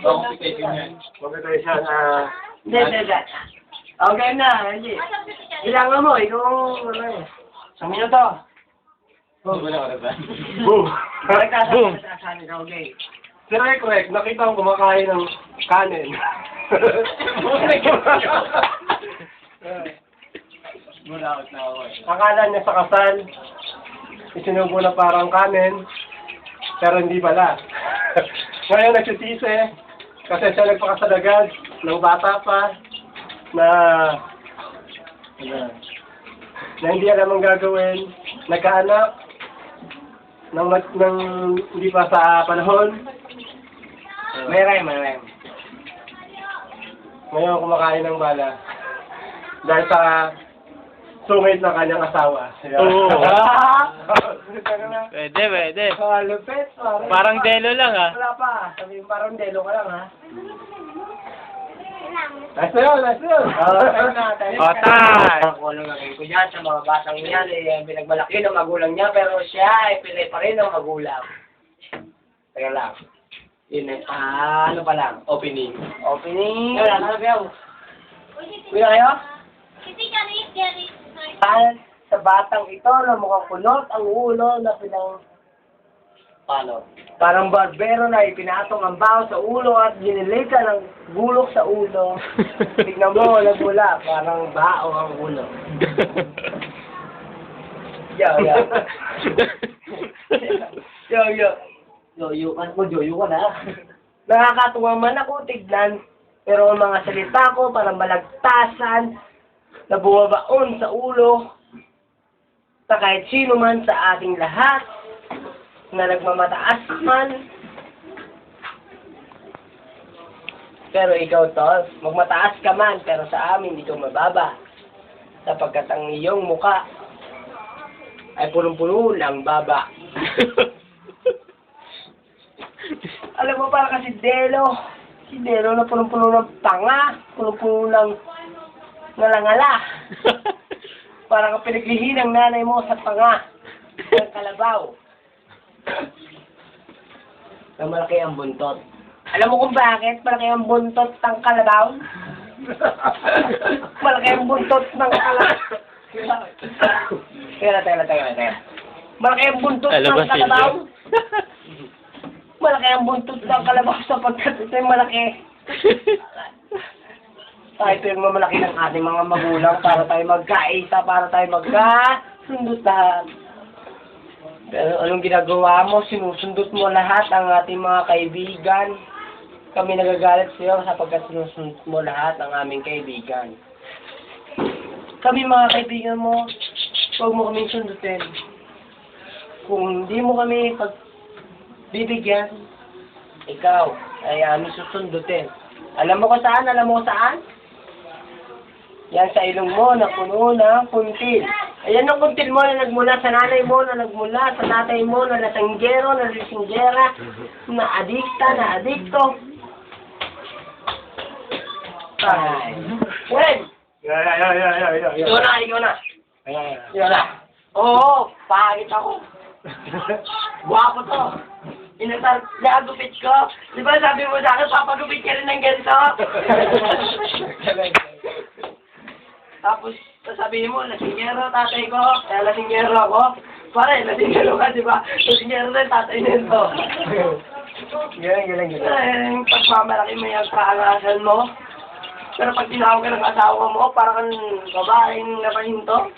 Competition, Hindi. Okay na, hindi. Ilangan mo, ikaw ano eh. 1 minuto. Boom! Boom! Okay. Si Rek, nakita ko kumakain ng kanin. Akala niya sa kasal, isinubo na parang kanin, pero hindi pala. Ngayon nagsisisi, kasi siya nagpakasalagad ng bata pa, na hindi alam ang gagawin, nagkaanak, ng hindi pa sa panahon. May rhyme. Ngayon kumakain ng bala. Dahil sa sungit ng kanyang asawa. Oo. Pwede. Lupit, Parang delo lang ah. Wala pa. Sabi parang delo ka lang ha. Nice na yun. Otan! Ang kulong ng ko dyan sa mga batang yan, pinagmalaki ng magulang niya, pero siya ay pinay pa rin ng magulang. Teka lang. Yun eh, ano pa lang? Opening. Wala, ano kayo? Sa batang ito na mukhang kulot ang ulo na Paano? Parang barbero na ipinatong ang baho sa ulo at ginilita ng bulok sa ulo. Tignan mo, nagmula. Parang bao ang ulo. Yoyo ka na. Nakakatuwa man ako tignan, pero ang mga salita ko parang balagtasan na bumabaon sa ulo sa kahit sino man sa ating lahat na nagmamataas man. Pero ikaw, Tol, magmataas ka man, pero sa amin ikaw mababa. Sapagkat ang iyong muka ay punong-puno ng baba. Alam mo, para kasi Delo. Si Delo na punong-puno ng tanga, punong-puno ng ngalangala. Parang ang pinaglihi ng nanay mo sa tanga ng kalabaw. Na malaki ang buntot. Alam mo kung bakit malaki ang buntot ng kalabaw? Malaki ang buntot ng kalabaw. Teka. Malaki ang buntot ng kalabaw. Malaki ang buntot ng kalabaw sapagkat ito'y malaki. Tayo yung mamalaki ng ating mga magulang para tayo magkaisa, para tayo magkasundot lahat. Pero anong ginagawa mo? Sinusundot mo lahat ang ating mga kaibigan. Kami nagagalit sa iyo sapagkat sinusundot mo lahat ang aming kaibigan. Kami mga kaibigan mo, huwag mo kaming sundutin. Kung hindi mo kami pagbibigyan, ikaw ay aming susundutin. Alam mo kung saan? Yan sa ilong mo na puno ng puntil. Ayan ang puntil mo na nagmula sa nanay mo, na nagmula sa tatay mo, na lasanggero, na lasinggera, na adikto. Ay. Wen! Ikaw na. Oo, pangit ako. Guwapo to. Nagupit ko. Di ba sabi mo sa akin, papagupit ka rin ng ganito? Tapos, sasabihin mo, lasinggero, tatay ko, kaya lasinggero ako. Pare, lasinggero ka, di ba? Lasinggero rin, tatay nito. Galing. Pagmamalaki mo yung kaangasan mo. Pero pag tinawag ka ng asawa mo, parang kang babaeng napahinto.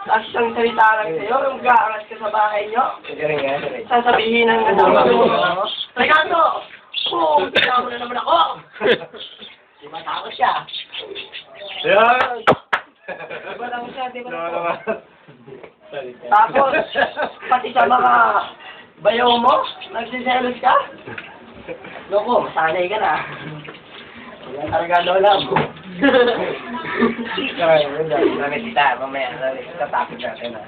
Tapos ang salita lang sa'yo, yung gaangas ka sa bahay nyo. Sasabihin ng asawa mo, Ricardo! Oo, tinawag mo na naman ako! Di ba takot siya? Yan! Diba lang siya, diba lang siya? Tapos, pati sa mga bayaw mo, nagsiselos ka? Loko, masanay ka na. Yan talaga lola mo. Namin kita, mamaya, tatapit natin na.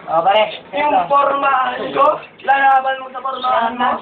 O, pare, yung formahan ko, lalaban mo sa formahan mo.